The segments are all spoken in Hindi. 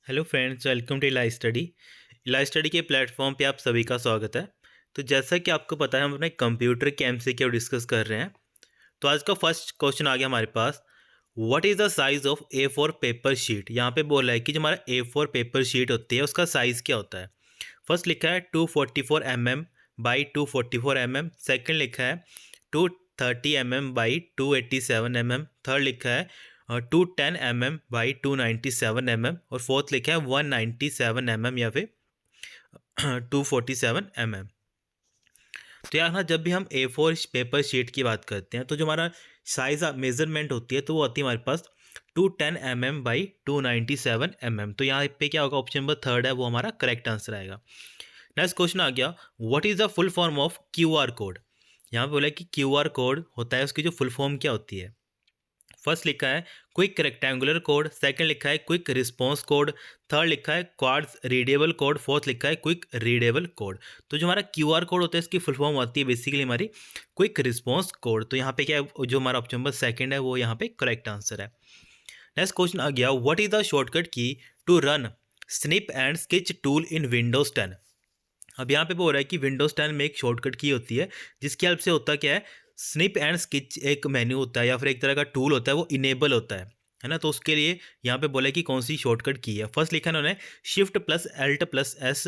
हेलो फ्रेंड्स, वेलकम टू इलाज स्टडी के प्लेटफॉर्म पे आप सभी का स्वागत है। तो जैसा कि आपको पता है, हम अपने कंप्यूटर के एमसीक्यू डिस्कस कर रहे हैं। तो आज का फर्स्ट क्वेश्चन आ गया हमारे पास। What is the size of A4 paper sheet. यहाँ पे बोला है कि जो हमारा A4 पेपर शीट होती है उसका साइज़ क्या होता है। फर्स्ट लिखा है 244 mm बाई 244 mm। सेकेंड लिखा है 230 mm बाई 287 mm। थर्ड लिखा है 210 mm बाई 297 mm। और फोर्थ लिखा है 197 mm या फिर 247 mm। तो यार ना, जब भी हम A4 पेपर शीट की बात करते हैं तो जो हमारा साइज मेजरमेंट होती है तो वो होती है हमारे पास 210 mm बाई 297 mm। तो यहाँ पे क्या होगा, ऑप्शन नंबर थर्ड है वो हमारा करेक्ट आंसर आएगा। नेक्स्ट क्वेश्चन आ गया, what is the full form of QR code. यहाँ पे बोला है कि QR कोड होता है, उसकी जो फुल फॉर्म क्या होती है। फर्स्ट लिखा है क्विक रेक्टेंगुलर कोड, सेकंड लिखा है क्विक रिस्पॉन्स कोड, थर्ड लिखा है क्वाड्स रीडेबल कोड, फोर्थ लिखा है क्विक रीडेबल कोड। तो जो हमारा QR कोड होता है इसकी फुल फॉर्म होती है बेसिकली हमारी क्विक रिस्पॉन्स कोड। तो यहाँ पे क्या है, जो हमारा ऑप्शन नंबर सेकंड है वो यहाँ पे करेक्ट आंसर है। नेक्स्ट क्वेश्चन आ गया, what is the shortcut key to run snip and sketch tool in Windows 10। अब यहाँ पे बोल रहा है कि विंडोज 10 में एक शॉर्टकट की होती है जिसकी हेल्प से होता क्या है, स्निप एंड स्केच एक मेन्यू होता है या फिर एक तरह का टूल होता है, वो इनेबल होता है ना। तो उसके लिए यहाँ पे बोला है कि कौन सी शॉर्टकट की है। फर्स्ट लिखा है उन्होंने shift plus Alt plus S,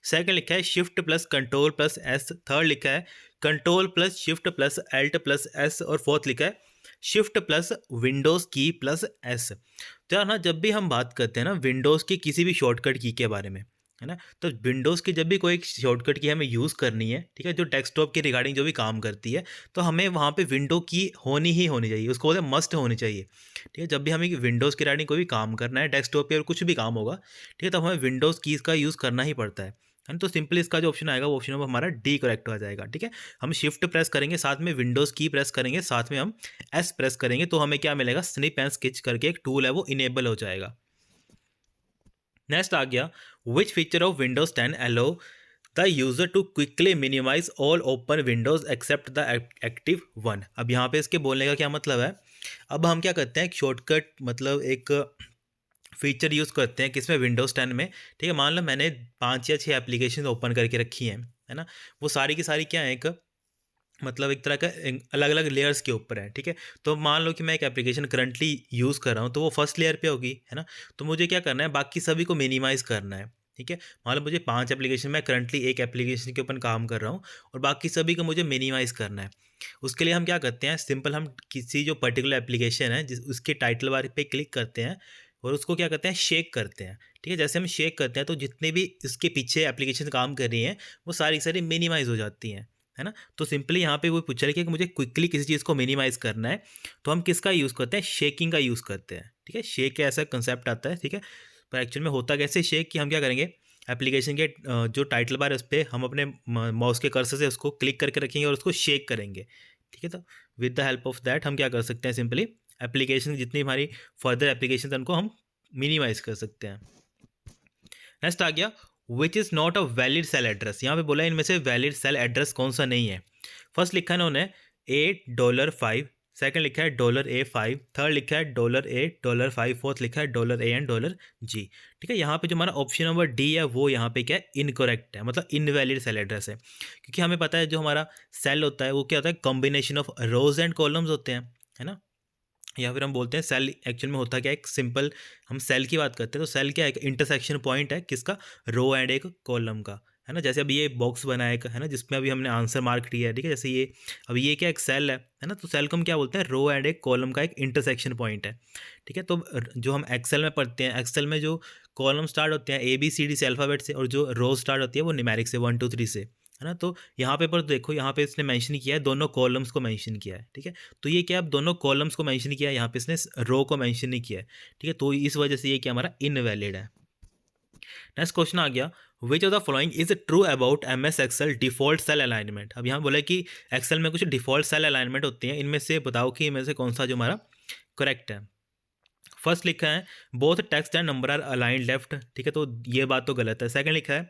second लिखा है shift plus control plus S, third लिखा है control plus shift plus Alt plus S, और फोर्थ लिखा है शिफ्ट प्लस विंडोज़ की प्लस एस। तो यार ना, जब भी हम बात करते हैं ना विंडोज़ की किसी भी शॉर्टकट की के बारे में, है ना, तो विंडोज़ की जब भी कोई एक शॉर्टकट की हमें यूज़ करनी है, ठीक है, जो डेस्कटॉप के रिगार्डिंग जो भी काम करती है, तो हमें वहाँ पे विंडो की होनी ही होनी चाहिए, उसको बोलते हैं मस्ट होनी चाहिए। ठीक है, जब भी हमें विंडोज़ के रिगार्डिंग कोई भी काम करना है डेस्कटॉप पे और कुछ भी काम होगा, ठीक है, तो हमें विंडोज़ कीज़ का यूज़ करना ही पड़ता है ना। तो सिंपली इसका जो ऑप्शन आएगा वो ऑप्शन नंबर हमारा डी करेक्ट हो जाएगा। ठीक है, हम शिफ्ट प्रेस करेंगे, साथ में विंडोज़ की प्रेस करेंगे, साथ में हम एस प्रेस करेंगे, तो हमें क्या मिलेगा, स्निप एंड स्केच करके एक टूल है वो इनेबल हो जाएगा। नेक्स्ट आ गया, which feature of Windows 10 allow the user to quickly minimise all open windows except the active one. अब यहाँ पे इसके बोलने का क्या मतलब है, अब हम क्या करते हैं, एक शॉर्टकट मतलब एक फीचर यूज़ करते हैं किसमें, विंडोज़ 10 में। ठीक है, मान लो मैंने 5 या 6 एप्लीकेशन ओपन करके रखी हैं, है ना, वो सारी की सारी क्या है, एक मतलब एक तरह का अलग अलग लेयर्स के ऊपर है। ठीक है, तो मान लो कि मैं एक एप्लीकेशन करंटली यूज़ कर रहा हूँ तो वो फर्स्ट लेयर पे होगी, है ना। तो मुझे क्या करना है, बाकी सभी को मिनिमाइज़ करना है। ठीक है, मान लो मुझे 5 एप्लीकेशन, मैं करंटली एक एप्लीकेशन के ऊपर काम कर रहा हूँ और बाकी सभी को मुझे मिनिमाइज़ करना है। उसके लिए हम क्या करते हैं, सिंपल हम किसी जो पर्टिकुलर एप्लीकेशन है जिस उसके टाइटल बार पे क्लिक करते हैं और उसको क्या करते हैं, शेक करते हैं। ठीक है, जैसे हम शेक करते हैं तो जितने भी इसके पीछे एप्लीकेशन काम कर रही हैं वो सारी सारी मिनिमाइज़ हो जाती हैं, है ना। तो सिंपली यहाँ पे वो पूछ रहा है कि मुझे क्विकली किसी चीज़ को मिनिमाइज़ करना है, तो हम किसका यूज़ करते हैं, शेकिंग का यूज़ करते हैं। ठीक है, शेक ऐसा कंसेप्ट आता है। ठीक है, पर एक्चुअल में होता कैसे शेक, कि हम क्या करेंगे, एप्लीकेशन के जो टाइटल बार है उस पर हम अपने माउस के कर्सर से उसको क्लिक करके रखेंगे और उसको शेक करेंगे। ठीक है, तो with the help of that हम क्या कर सकते हैं, सिंपली एप्लीकेशन जितनी हमारी फर्दर एप्लीकेशन उनको हम मिनिमाइज़ कर सकते हैं। नेक्स्ट आ गया, which is not a valid cell address. यहाँ पे बोला है इनमें से वैलिड सेल एड्रेस कौन सा नहीं है। फर्स्ट लिखा है उन्होंने $8, सेकंड लिखा है $A5, थर्ड लिखा है $A, $5, फोर्थ लिखा है $A एंड $G। ठीक है, यहाँ पे जो हमारा ऑप्शन नंबर डी है वो यहाँ पे क्या है, इनकरेक्ट है, मतलब इनवैलिड सेल एड्रेस है। क्योंकि हमें पता है जो हमारा सेल होता है वो क्या होता है, combination of rose and columns होते हैं, है ना। या फिर हम बोलते हैं सेल एक्चुअल में होता क्या है, एक सिंपल हम सेल की बात करते हैं तो सेल क्या है, एक इंटरसेक्शन पॉइंट है किसका, रो एंड एक कॉलम का, है ना। जैसे अभी ये बॉक्स बना है ना, जिसमें अभी हमने आंसर मार्क किया है। ठीक है, जैसे ये अब ये क्या एक सेल है ना, तो सेल को हम क्या बोलते हैं, रो एंड एक कॉलम का एक इंटरसेक्शन पॉइंट है। ठीक है, तो जो हम एक्सेल में पढ़ते हैं, एक्सेल में जो कॉलम स्टार्ट होते हैं ABCD से अल्फ़ाबेट से, और जो रो स्टार्ट होती है वो न्यूमेरिक से 1 2 3 से, है ना। तो यहाँ पे पर देखो, यहाँ पे इसने मेंशन किया है, दोनों कॉलम्स को मेंशन किया है। ठीक है, तो ये क्या, अब दोनों कॉलम्स को मेंशन किया है, यहाँ पे इसने रो को मेंशन नहीं किया है। ठीक है, तो इस वजह से ये क्या हमारा इनवैलिड है। नेक्स्ट क्वेश्चन आ गया, which of the following is true about MS Excel default cell alignment. अब यहाँ बोला कि एक्सेल में कुछ डिफॉल्ट सेल अलाइनमेंट होती हैं, इनमें से बताओ कि इनमें से कौन सा जो हमारा करेक्ट है। फर्स्ट लिखा है both text and number are aligned left. ठीक है, तो ये बात तो गलत है। सेकंड लिखा है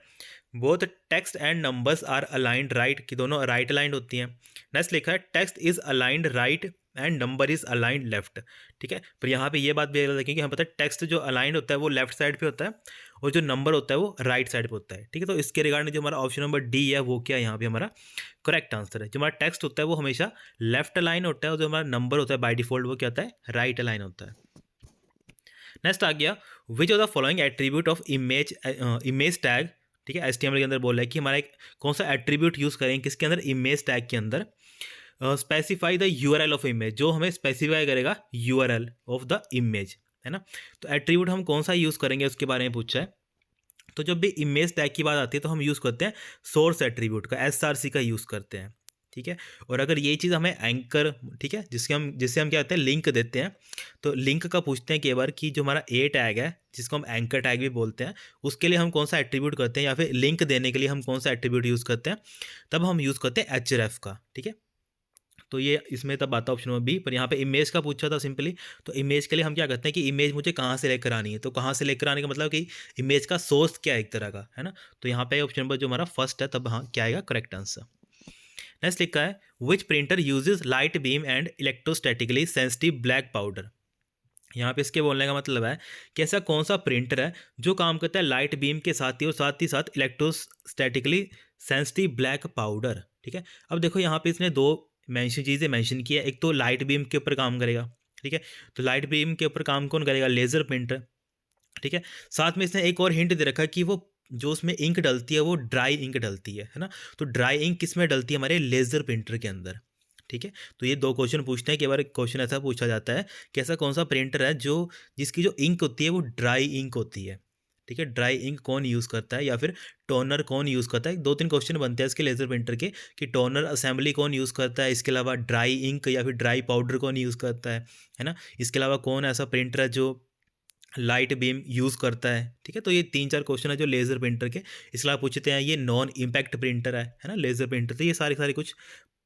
both text and numbers are aligned right, कि दोनों राइट अलाइंड होती हैं। नेक्स्ट लिखा है text is aligned right and number is aligned left. ठीक है, पर यहाँ पे ये बात भी याद रखें कि हम पता है टेक्स्ट जो अलाइंड होता है वो लेफ्ट साइड पे होता है और जो नंबर होता है वो राइट साइड पे होता है। ठीक है, तो इसके रिगार्डिंग जो हमारा ऑप्शन नंबर डी है वो क्या यहाँ पे हमारा करेक्ट आंसर है। जो हमारा टेक्स्ट होता है वो हमेशा लेफ्ट अलाइन होता है और जो हमारा नंबर होता है बाय डिफॉल्ट वो क्या होता है, राइट अलाइन होता है। नेक्स्ट आ गया, which of the following attribute of image tag. ठीक है, HTML के अंदर बोल रहा है कि हमारा एक कौन सा एट्रीब्यूट यूज़ करें किसके अंदर, इमेज टैग के अंदर। Specify the URL of image, जो हमें स्पेसिफाई करेगा URL ऑफ द इमेज, है ना। तो एट्रीब्यूट हम कौन सा यूज़ करेंगे उसके बारे में पूछा है। तो जब भी इमेज टैग की बात आती है तो हम यूज़ करते हैं सोर्स एट्रीब्यूट का, SRC का यूज़ करते हैं। ठीक है, और अगर ये चीज़ हमें एंकर, ठीक है, जिससे हम क्या कहते हैं लिंक देते हैं, तो लिंक का पूछते हैं कई बार कि जो हमारा ए टैग है जिसको हम एंकर टैग भी बोलते हैं, उसके लिए हम कौन सा एट्रीब्यूट करते हैं या फिर लिंक देने के लिए हम कौन सा एट्रीब्यूट यूज़ करते हैं, तब हम यूज़ करते हैं href का। ठीक है, तो ये इसमें तब आता है ऑप्शन नंबर बी। पर यहाँ पे इमेज का पूछा था सिंपली, तो इमेज के लिए हम क्या करते हैं कि इमेज मुझे कहाँ से लेकर आनी है, तो कहाँ से लेकर आने का मतलब कि इमेज का सोर्स क्या है एक तरह का, है ना। तो यहाँ पे ऑप्शन नंबर जो हमारा फर्स्ट है तब हाँ क्या आएगा करेक्ट आंसर। नेक्स्ट लिखा है, which printer uses light beam and electrostatically sensitive black powder. यहाँ पे इसके बोलने का मतलब है कि ऐसा कौन सा प्रिंटर है जो काम करता है लाइट बीम के साथ ही और साथ ही साथ इलेक्ट्रोस्टैटिकली सेंसिटिव ब्लैक पाउडर। ठीक है, अब देखो यहाँ पे इसने दो चीज़ें मेंशन की है, एक तो लाइट बीम के ऊपर काम करेगा। ठीक है, तो लाइट बीम के ऊपर काम कौन करेगा, लेज़र प्रिंटर। ठीक है, साथ में इसने एक और हिंट दे रखा है कि वो जो उसमें इंक डलती है वो ड्राई इंक डलती है ना। तो ड्राई इंक किस में डलती है, हमारे लेज़र प्रिंटर के अंदर। ठीक है, तो ये दो क्वेश्चन पूछते हैं कि बार क्वेश्चन ऐसा पूछा जाता है कि ऐसा कौन सा प्रिंटर है जो जिसकी जो इंक होती है वो ड्राई इंक होती है। ठीक है, ड्राई इंक कौन यूज़ करता है या फिर टोनर कौन यूज़ करता है। 2-3 क्वेश्चन बनते हैं इसके लेज़र प्रिंटर के कि टोनर असेंबली कौन यूज़ करता है, इसके अलावा ड्राई इंक या फिर ड्राई पाउडर कौन यूज़ करता है ना। इसके अलावा कौन ऐसा प्रिंटर है जो लाइट बीम यूज़ करता है। ठीक है, तो ये 3-4 क्वेश्चन है जो लेज़र प्रिंटर के। इसके अलावा पूछते हैं ये नॉन इम्पैक्ट प्रिंटर है ना लेज़र प्रिंटर। तो ये सारे कुछ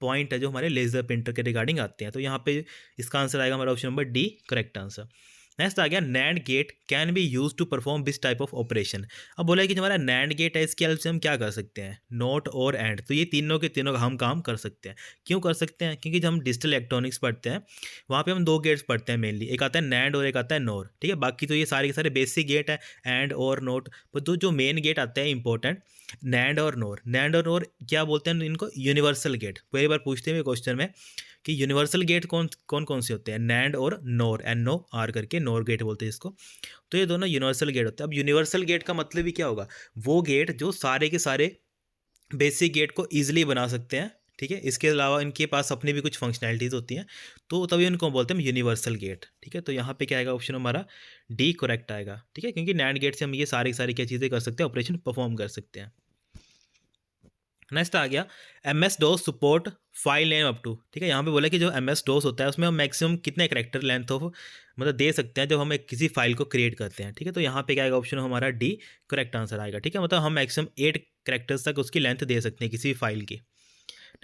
पॉइंट है जो हमारे लेज़र प्रिंटर के रिगार्डिंग आते हैं। तो यहाँ पे इसका आंसर आएगा हमारा option number D correct answer. Next आ गया, NAND gate can be use to perform this type of operation. अब बोला है कि जो हमारा नैंड गेट है इसकी हेल्प से हम क्या कर सकते हैं, नॉट और एंड। तो ये तीनों के तीनों का हम काम कर सकते हैं। क्यों कर सकते हैं, क्योंकि जब हम डिजिटल इलेक्ट्रॉनिक्स पढ़ते हैं वहाँ पे हम दो गेट्स पढ़ते हैं मेनली, एक आता है नैंड और एक आता है नोर। ठीक है, बाकी तो ये सारे के सारे बेसिक गेट है एंड और नोट, पर तो जो मेन गेट आते हैं इंपॉर्टेंट नैंड और नोर। नैंड और नोर क्या बोलते हैं इनको, यूनिवर्सल गेट। पहली बार पूछते हैं क्वेश्चन में कि यूनिवर्सल गेट कौन से होते हैं, नैंड और नोर, NOR करके नोर गेट बोलते हैं इसको। तो ये दोनों यूनिवर्सल गेट होते हैं। अब यूनिवर्सल गेट का मतलब ही क्या होगा, वो गेट जो सारे के सारे बेसिक गेट को ईजिली बना सकते हैं। ठीक है, इसके अलावा इनके पास अपनी भी कुछ फंक्शनैलिटीज़ होती हैं, तो तभी उनको बोलते हैं यूनिवर्सल गेट। ठीक है, तो यहाँ पे क्या आएगा ऑप्शन हमारा डी करेक्ट आएगा। ठीक है, क्योंकि नैंड गेट से हम ये सारी क्या चीज़ें कर सकते हैं, ऑपरेशन परफॉर्म कर सकते हैं। नेक्स्ट आ गया, MS-DOS support file name up to. ठीक है, यहाँ पे बोला कि जो MS-DOS होता है उसमें हम मैक्सिमम कितने कैरेक्टर लेंथ ऑफ मतलब दे सकते हैं जब हम एक किसी फाइल को क्रिएट करते हैं। ठीक है, तो यहाँ पे क्या आएगा ऑप्शन हमारा डी करेक्ट आंसर आएगा। ठीक है, मतलब हम मैक्सिमम 8 कैरेक्टर्स तक उसकी लेंथ दे सकते हैं किसी फाइल की।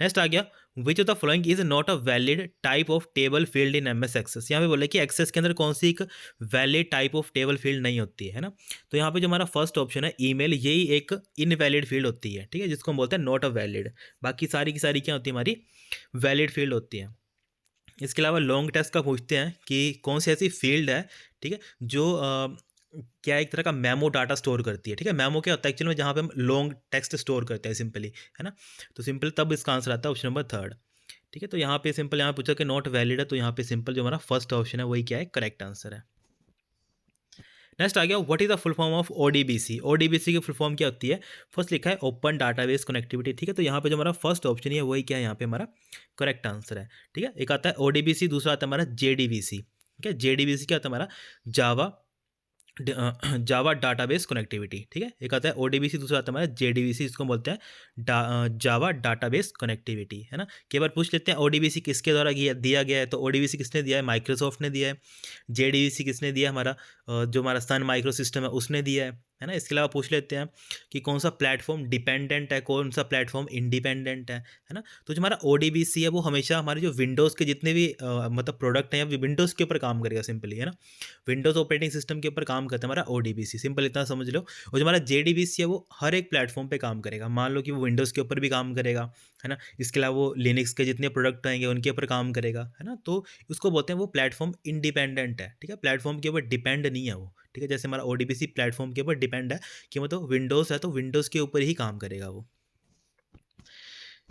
नेक्स्ट आ गया, which of the following is not a valid type of table field in MS Access. यहाँ पे बोला कि एक्सेस के अंदर कौन सी एक valid type of table field नहीं होती है ना। तो यहाँ पे जो हमारा फर्स्ट ऑप्शन है ईमेल, यही एक इनवैलिड फील्ड होती है। ठीक है, जिसको हम बोलते हैं नॉट अ वैलिड। बाकी सारी की सारी क्या होती है, हमारी वैलिड फील्ड होती है। इसके अलावा लॉन्ग टेस्ट का पूछते हैं कि कौन सी ऐसी फील्ड है, ठीक है, जो क्या एक तरह का मेमो डाटा स्टोर करती है। ठीक है, मेमो क्या होता है एक्चुअली में, जहाँ पे हम लॉन्ग टेक्स्ट स्टोर करते हैं सिंपली, है ना। तो सिंपल तब इसका आंसर आता है ऑप्शन नंबर 3। ठीक है, तो यहाँ पे सिंपल यहाँ पूछा कि नॉट वैलिड है, तो यहाँ पे सिंपल जो हमारा फर्स्ट ऑप्शन है वही क्या है, करेक्ट आंसर है। नेक्स्ट आ गया, what is the full form of ODBC। ODBC की फुल फॉर्म क्या होती है, फर्स्ट लिखा है ओपन डाटाबेस कनेक्टिविटी। ठीक है, तो यहाँ पे जो हमारा फर्स्ट ऑप्शन है वही क्या है, यहाँ पे हमारा करेक्ट आंसर है। ठीक है, एक आता है ODBC, दूसरा आता है हमारा JDBC। ठीक है, JDBC क्या आता है हमारा, जावा डाटाबेस कनेक्टिविटी। ठीक है, एक आता है ODBC, दूसरा आता है हमारा JDBC, जिसको बोलते हैं जावा डाटाबेस कनेक्टिविटी, है ना। कई बार पूछ लेते हैं ODBC किसके द्वारा दिया गया है, तो ODBC किसने दिया है, माइक्रोसॉफ्ट ने दिया है। JDBC किसने दिया, हमारा जो हमारा सन माइक्रो सिस्टम है उसने दिया है। है ना। इसके अलावा पूछ लेते हैं कि कौन सा प्लेटफॉर्म डिपेंडेंट है, कौन सा प्लेटफॉर्म इंडिपेंडेंट है ना। तो जो हमारा ODBC है वो हमेशा हमारे जो विंडोज़ के जितने भी मतलब प्रोडक्ट हैं या विंडोज़ के ऊपर काम करेगा सिंपली, है ना। विंडोज़ ऑपरेटिंग सिस्टम के ऊपर काम करता है हमारा ODBC, सिंपल इतना समझ लो। और जो हमारा JDBC है वो हर एक प्लेटफॉर्म पे काम करेगा। मान लो कि वो विंडोज़ के ऊपर भी काम करेगा, है ना। इसके अलावा वो लिनक्स के जितने प्रोडक्ट आएंगे उनके ऊपर काम करेगा, है ना। तो उसको बोलते हैं वो प्लेटफॉर्म इंडिपेंडेंट है, ठीक है। प्लेटफॉर्म के ऊपर डिपेंड नहीं है वो, ठीक है। जैसे हमारा ODBC प्लेटफॉर्म के ऊपर डिपेंड है कि मतलब विंडोज़ है तो विंडोज़ के ऊपर ही काम करेगा वो।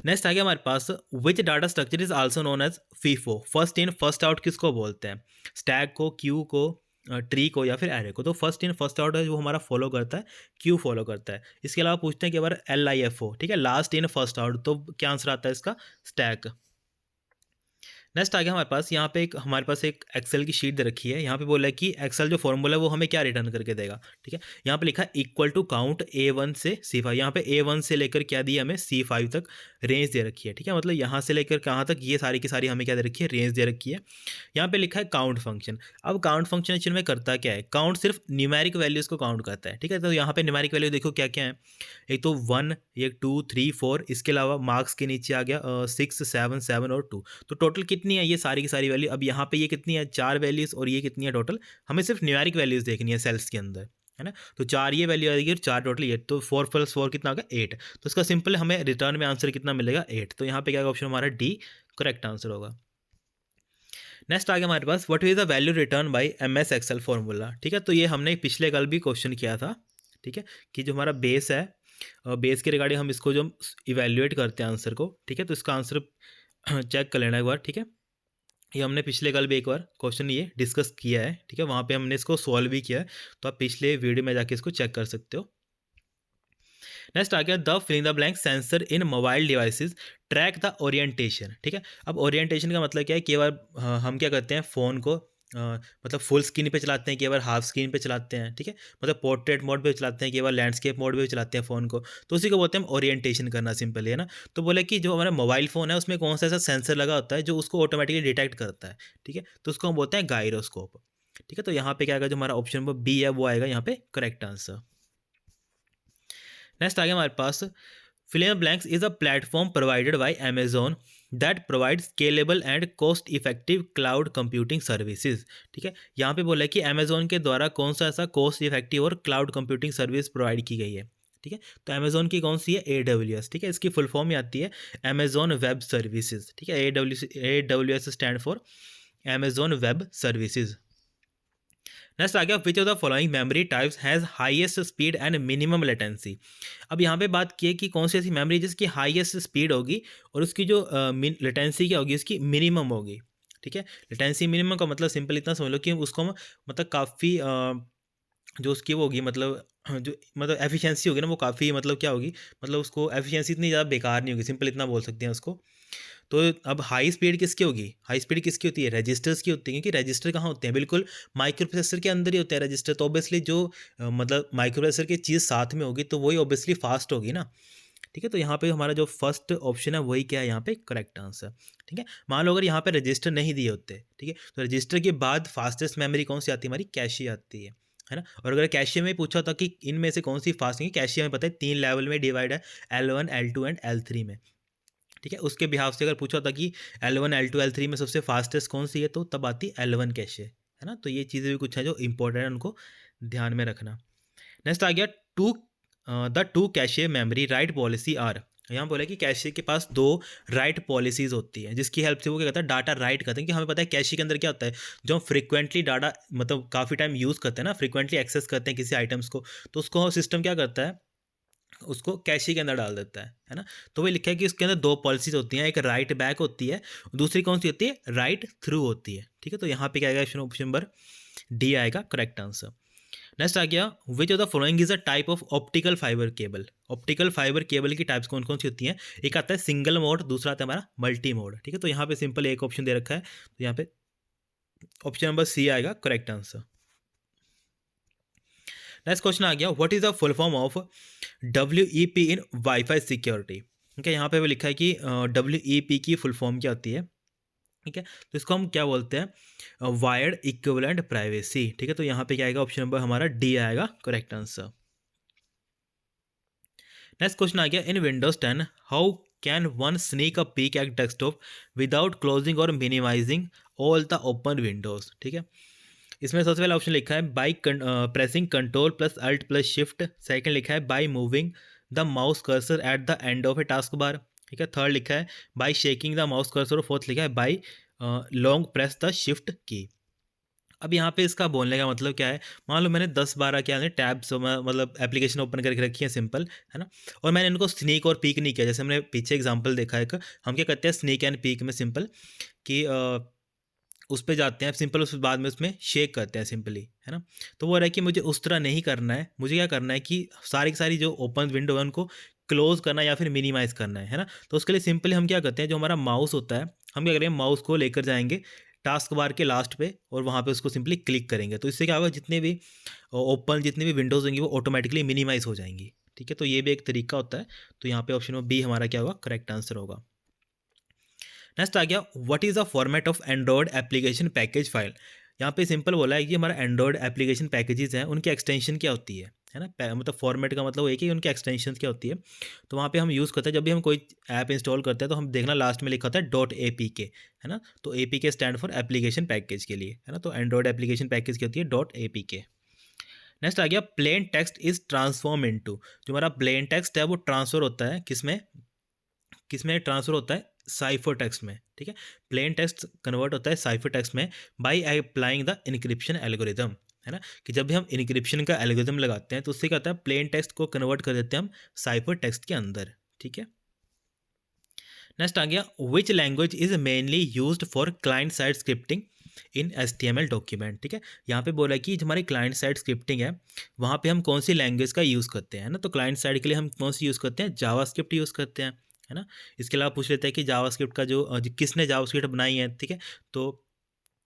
नेक्स्ट आ गया हमारे पास, which data structure is also known as FIFO, first in first out किसको बोलते हैं? स्टैक को, क्यू को, ट्री को या फिर एरे को। तो फर्स्ट इन फर्स्ट आउट है जो हमारा फॉलो करता है, क्यू फॉलो करता है। इसके अलावा पूछते हैं कि अगर LIFO, ठीक है, लास्ट इन फर्स्ट आउट, तो क्या आंसर आता है इसका? स्टैक। नेक्स्ट आ गया हमारे पास, यहाँ पे हमारे पास एक एक्सेल की शीट दे रखी है। यहाँ पे बोला है कि एक्सेल जो फॉर्मूला है वो हमें क्या रिटर्न करके देगा, ठीक है। यहाँ पे लिखा है इक्वल टू काउंट A1 से C5। यहाँ पे A1 से लेकर क्या दिया हमें, C5 तक रेंज दे रखी है, ठीक है। मतलब यहाँ से लेकर कहाँ तक, ये सारी की सारी हमें क्या दे रखी है, रेंज दे रखी है। यहाँ पे लिखा है काउंट फंक्शन। अब काउंट फंक्शन एक्चुअली में करता क्या है, काउंट सिर्फ न्यूमेरिक वैल्यूज़ को काउंट करता है, ठीक है। तो यहाँ पे न्यूमेरिक वैल्यू देखो क्या क्या है, एक तो 1, एक 2, 3, 4, इसके अलावा मार्क्स के नीचे आ गया 6, 7, 7 और 2। तो टोटल कितनी है ये सारी की सारी वैल्यू। अब यहाँ पे ये कितनी है, 4 वैल्यूज़, और ये कितनी है टोटल, हमें सिर्फ न्यूमेरिक वैल्यूज़ देखनी है सेल्स के अंदर, है ना। तो 4 ये वैल्यू आएगी और 4 टोटल ये, तो 4 + 4 कितना आ गया, 8। तो इसका सिंपल हमें रिटर्न में आंसर कितना मिलेगा, 8। तो यहाँ पे क्या ऑप्शन हमारा डी करेक्ट आंसर होगा। नेक्स्ट आ गया हमारे पास, what is the value return by MS Excel formula, ठीक है। तो ये हमने पिछले कल भी क्वेश्चन किया था, ठीक है, कि जो हमारा बेस है, बेस के रिगार्डिंग हम इसको जो इवेल्युएट करते हैं आंसर को, ठीक है। तो इसका आंसर चेक कर लेना एक बार, ठीक है। ये हमने पिछले कल भी एक बार क्वेश्चन ये डिस्कस किया है, ठीक है। वहाँ पे हमने इसको सॉल्व भी किया है, तो आप पिछले वीडियो में जाके इसको चेक कर सकते हो। नेक्स्ट आ गया, the filling the blank sensor in mobile devices track the orientation, ठीक है। अब ओरिएंटेशन का मतलब क्या है, कई बार हम क्या करते हैं फ़ोन को मतलब फुल स्क्रीन पे चलाते हैं, कई बार हाफ स्क्रीन पे चलाते हैं, ठीक है। मतलब पोर्ट्रेट मोड पे चलाते हैं, कई बार लैंडस्केप मोड पे भी चलाते हैं फ़ोन को। तो उसी को बोलते हैं हम ओरिएंटेशन करना, सिंपली, है ना। तो बोले कि जो हमारा मोबाइल फ़ोन है उसमें कौन सा ऐसा सेंसर लगा होता है जो उसको ऑटोमेटिकली डिटेक्ट करता है, ठीक है। तो उसको हम बोलते हैं गायरोस्कोप, ठीक है। तो यहाँ पे क्या आएगा, जो हमारा ऑप्शन नंबर बी है वो आएगा यहाँ पे करेक्ट आंसर। नेक्स्ट आ गया हमारे पास, fill in the blanks is a platform provided by Amazon that provides scalable and cost effective cloud computing services, ठीक है। यहाँ पे बोला है कि Amazon के द्वारा कौन सा ऐसा cost effective और cloud computing सर्विस प्रोवाइड की गई है, ठीक है। तो Amazon की कौन सी है, AWS, ठीक है। इसकी फुल फॉर्म में आती है Amazon Web Services, ठीक है। AWS stand for Amazon Web Services। Next आ गया, which of the following memory types has highest speed and minimum latency. अब यहाँ पे बात की है कि कौन सी ऐसी मेमोरी जिसकी हाईएस्ट स्पीड होगी और उसकी जो लेटेंसी क्या होगी, उसकी मिनिमम होगी, ठीक है। लेटेंसी मिनिमम का मतलब सिंपल इतना समझ लो कि उसको हम मतलब काफ़ी जो उसकी वो होगी, मतलब जो मतलब एफिशिएंसी होगी ना वो काफ़ी, मतलब क्या होगी, मतलब उसको एफिशिएंसी इतनी ज़्यादा बेकार नहीं होगी, सिंपल इतना बोल सकते हैं उसको। तो अब हाई स्पीड किसकी होगी, हाई स्पीड किसकी होती है, रजिस्टर्स की होती है, क्योंकि रजिस्टर कहाँ होते हैं, बिल्कुल माइक्रो प्रोसेसर के अंदर ही होते हैं रजिस्टर। तो ऑब्वियसली जो मतलब माइक्रो प्रोसेसर की चीज़ साथ में होगी तो वही ऑब्वियसली फास्ट होगी ना, ठीक है। तो यहाँ पे हमारा जो फर्स्ट ऑप्शन है वही क्या है यहाँ पे करेक्ट आंसर, ठीक है। मान लो अगर यहाँ पे रजिस्टर नहीं दिए होते, ठीक है, तो रजिस्टर के बाद फास्टेस्ट मेमोरी कौन सी आती है, हमारी कैशे आती है ना। और अगर कैशे में पूछा था कि इनमें से कौन सी फास्ट है, कैशे में पता है 3 लेवल में डिवाइड है, L1, L2 एंड L3 में, ठीक है। उसके बिहाफ से अगर पूछा था कि L1, L2, L3 में सबसे फास्टेस्ट कौन सी है, तो तब आती L1 कैशे, है ना। तो ये चीज़ें भी कुछ है जो इंपॉर्टेंट है, उनको ध्यान में रखना। नेक्स्ट आ गया, the two cache memory write policy are. यहाँ बोला कि कैशे के पास 2 राइट पॉलिसीज़ होती है, जिसकी हेल्प से वो क्या करता है, डाटा राइट करते हैं। कि हमें पता है कैशे के अंदर क्या होता है, जो हम फ्रिक्वेंटली डाटा मतलब काफ़ी टाइम यूज़ करते हैं ना, फ्रिक्वेंटली एक्सेस करते हैं किसी आइटम्स को, तो उसको सिस्टम क्या करता है, उसको कैशे के अंदर डाल देता है ना। तो वही लिखा है कि उसके अंदर 2 पॉलिसीज होती हैं, एक राइट बैक होती है, दूसरी कौन सी होती है, राइट थ्रू होती है, ठीक है। तो यहाँ पे क्या आएगा, ऑप्शन नंबर डी आएगा करेक्ट आंसर। नेक्स्ट आ गया, which of the following is a type of optical fibre cable. Optical fibre cable की टाइप्स कौन कौन सी होती हैं, एक आता है सिंगल मोड, दूसरा आता है हमारा मल्टी मोड, ठीक है। तो यहाँ पे सिंपल एक ऑप्शन दे रखा है, तो यहाँ पे ऑप्शन नंबर सी आएगा करेक्ट आंसर। नेक्स्ट क्वेश्चन आ गया, what is the full form of WEP in wifi security, ठीक है। यहाँ पे वो लिखा है कि WEP की फुल फॉर्म क्या होती है, ठीक है। तो इसको हम क्या बोलते हैं, वायर्ड इक्विवेलेंट प्राइवेसी, ठीक है। तो यहाँ पे क्या आएगा, ऑप्शन नंबर हमारा डी आएगा करेक्ट आंसर। नेक्स्ट क्वेश्चन आ गया, in Windows 10 how can one sneak a peek at desktop without closing और minimizing all the open windows. ठीक है, इसमें सबसे पहला ऑप्शन लिखा है by pressing control plus alt plus shift. Second लिखा है by moving the mouse cursor at the end of a task bar. ठीक है, थर्ड लिखा है by shaking the mouse cursor और फोर्थ लिखा है by long press the shift की। अब यहाँ पे इसका बोलने का मतलब क्या है, मान लो मैंने 10-12 क्या है टैब्स मतलब एप्लीकेशन ओपन करके रखी है सिंपल, है ना, और मैंने इनको स्नीक और पीक नहीं किया। जैसे हमने पीछे एग्जांपल देखा है, हम क्या करते हैं स्नीक एंड पीक में सिंपल कि उस पे जाते हैं सिंपल, उस बाद में उसमें शेक करते हैं सिंपली, है ना। तो वो रहा है कि मुझे उस तरह नहीं करना है, मुझे क्या करना है कि सारी की सारी जो ओपन विंडो है उनको क्लोज करना है या फिर मिनिमाइज़ करना है ना। तो उसके लिए सिंपली हम क्या करते हैं, जो हमारा माउस होता है हम क्या करेंगे, माउस को लेकर जाएंगे टास्क बार के लास्ट पे और वहाँ पे उसको सिंपली क्लिक करेंगे। तो इससे क्या होगा, जितने भी जितनी भी विंडोज़ होंगी वो ऑटोमेटिकली मिनिमाइज़ हो जाएंगी। ठीक है, तो ये भी एक तरीका होता है। तो यहाँ पे ऑप्शन में बी हमारा क्या होगा, करेक्ट आंसर होगा। नेक्स्ट आ गया, what is the format of Android application package file. यहाँ पे सिंपल बोला है कि हमारा एंड्रॉयड एप्लीकेशन पैकेजेस हैं उनकी एक्सटेंशन क्या होती है ना। मतलब फॉर्मेट का मतलब है कि उनकी एक्सटेंशन क्या होती है। तो वहाँ पे हम यूज़ करते हैं, जब भी हम कोई ऐप इंस्टॉल करते हैं तो हम देखना लास्ट में लिखा होता है .apk, है ना। तो APK stand for application package के लिए, है ना। तो एंड्रॉयड एप्लीकेशन पैकेज की होती है .apk। नेक्स्ट आ गया, plain text is transform into. जो हमारा प्लेन टेक्स्ट है वो ट्रांसफर होता है किसमें, किसमें ट्रांसफर होता है, साइफर टेक्स्ट में। ठीक है, प्लेन टेक्स्ट कन्वर्ट होता है साइफर टेक्स्ट में by applying the encryption algorithm, है ना। कि जब भी हम इनक्रिप्शन का एल्गोरिदम लगाते हैं तो उससे क्या होता है, प्लेन टेक्स्ट को कन्वर्ट कर देते हैं हम साइफर टेक्स्ट के अंदर। ठीक है, नेक्स्ट आ गया, which language is mainly used for client side scripting in HTML document. ठीक है, यहाँ पे बोला कि हमारी क्लाइंट साइड स्क्रिप्टिंग है वहाँ पे हम कौन सी लैंग्वेज का यूज़ करते हैं ना। तो क्लाइंट साइड के लिए हम कौन सी यूज़ करते हैं, जावास्क्रिप्ट यूज़ करते हैं, है ना। इसके अलावा पूछ लेते हैं कि जावास्क्रिप्ट का जो किसने जावास्क्रिप्ट बनाई है। ठीक है, तो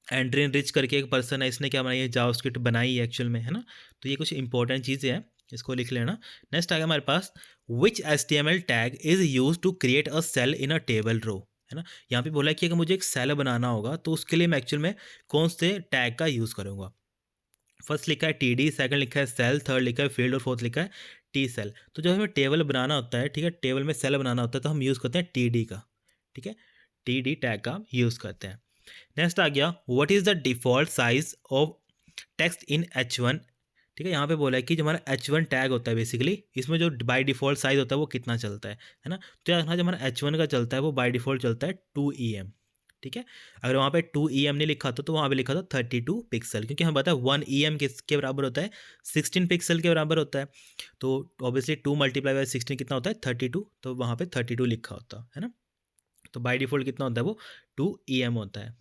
एंड्रियन रिच करके एक पर्सन है, इसने क्या बनाई है, जावास्क्रिप्ट बनाई है एक्चुअल में, है ना। तो ये कुछ इंपॉर्टेंट चीज़ें हैं, इसको लिख लेना। नेक्स्ट आ गया हमारे पास, which HTML tag is use to create a cell in a table row, है ना। यहाँ पे बोला है कि अगर मुझे एक सेल बनाना होगा तो उसके लिए मैं एक्चुअल में कौन से टैग का यूज़ करूँगा। फर्स्ट लिखा है TD, सेकंड लिखा है सेल, थर्ड लिखा है फील्ड और फोर्थ लिखा है T सेल। तो जब हमें टेबल बनाना होता है, ठीक है, टेबल में सेल बनाना होता है तो हम यूज़ करते हैं TD का। ठीक है, TD टैग का यूज़ करते हैं। नेक्स्ट आ गया, what is the default size of text in H1। ठीक है, यहाँ पे बोला है कि जो हमारा H1 टैग होता है बेसिकली, इसमें जो बाय डिफ़ॉल्ट साइज़ होता है वो कितना चलता है ना। तो यहाँ जो हमारा H1 का चलता है वो बाय डिफ़ॉल्ट चलता है 2 EM। ठीक है, अगर वहाँ पे 2 EM नहीं लिखा था तो वहाँ पे लिखा था 32 पिक्सल, क्योंकि हमें पता है 1 EM किसके बराबर होता है, 16 पिक्सल के बराबर होता है। तो ऑब्वियसली 2 मल्टीप्लाई बाय 16 कितना होता है, 32। तो वहाँ पे 32 लिखा होता है ना। तो बाय डिफ़ॉल्ट कितना होता है, वो 2 EM होता है।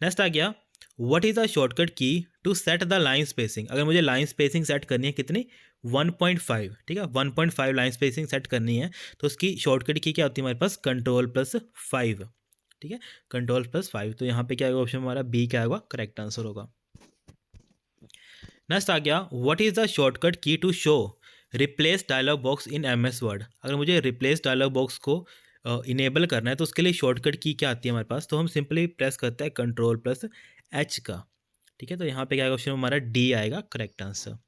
नेक्स्ट आ गया, what is the shortcut key to set the line spacing. अगर मुझे लाइन स्पेसिंग सेट करनी है कितनी, 1.5। ठीक है, 1.5 लाइन स्पेसिंग सेट करनी है तो उसकी शॉर्टकट की क्या होती है हमारे पास, Ctrl+5। ठीक है, Ctrl+5। तो यहाँ पे क्या आएगा, ऑप्शन हमारा बी क्या होगा, करेक्ट आंसर होगा। नेक्स्ट आ गया, what is the shortcut key to show replace dialog box in MS word. अगर मुझे रिप्लेस डायलॉग बॉक्स को इनेबल करना है तो उसके लिए शॉर्टकट की क्या आती है हमारे पास, तो हम सिंपली प्रेस करते हैं Ctrl+H का। ठीक है, तो यहाँ पे क्या आएगा, ऑप्शन हमारा डी आएगा, करेक्ट आंसर।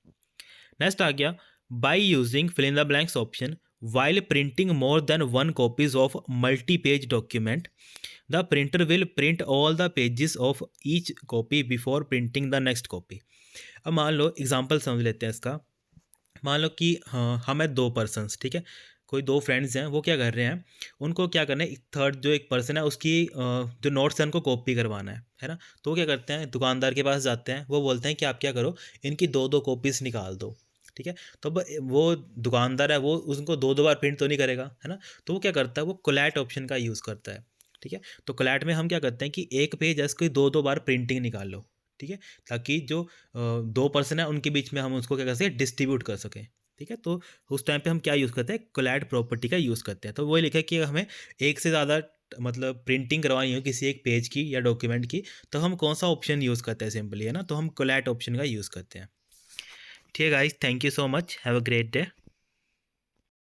नेक्स्ट आ गया, by using fill in the blanks option while printing more than 1 copies of multi page document the printer will print all the pages of each copy before printing the next copy. अब मान लो एग्जांपल समझ लेते हैं इसका। मान लो कि हाँ हम हैं 2 पर्सन्स, ठीक है, कोई 2 फ्रेंड्स हैं, वो क्या कर रहे हैं, उनको क्या करना है, एक थर्ड जो एक पर्सन है उसकी जो नोट्स हैं उनको कॉपी करवाना है ना। तो वो क्या करते हैं, दुकानदार के पास जाते हैं, वो बोलते हैं कि आप क्या करो, इनकी 2-2 कॉपीज़ निकाल दो। ठीक है, तो अब वो दुकानदार है, वो उनको 2-2 बार प्रिंट तो नहीं करेगा, है ना। तो वो क्या करता है, वो कोलैट ऑप्शन का यूज़ करता है। ठीक है, तो कोलैट में हम क्या करते हैं कि एक पेज है उसकी 2-2 बार प्रिंटिंग निकाल लो। ठीक है, ताकि जो 2 पर्सन है उनके बीच में हम उसको क्या कर सकें, डिस्ट्रीब्यूट कर सकें। ठीक है, तो उस टाइम पे हम क्या यूज़ करते हैं, कोलैट प्रॉपर्टी का यूज़ करते हैं। तो वही लिखा है कि हमें एक से ज़्यादा मतलब प्रिंटिंग करवानी हो किसी एक पेज की या डॉक्यूमेंट की, तो हम कौन सा ऑप्शन यूज़ करते हैं सिंपली, है ना। तो हम कोलैट ऑप्शन का यूज़ करते हैं। ठीक है guys, thank you so much, have a great day.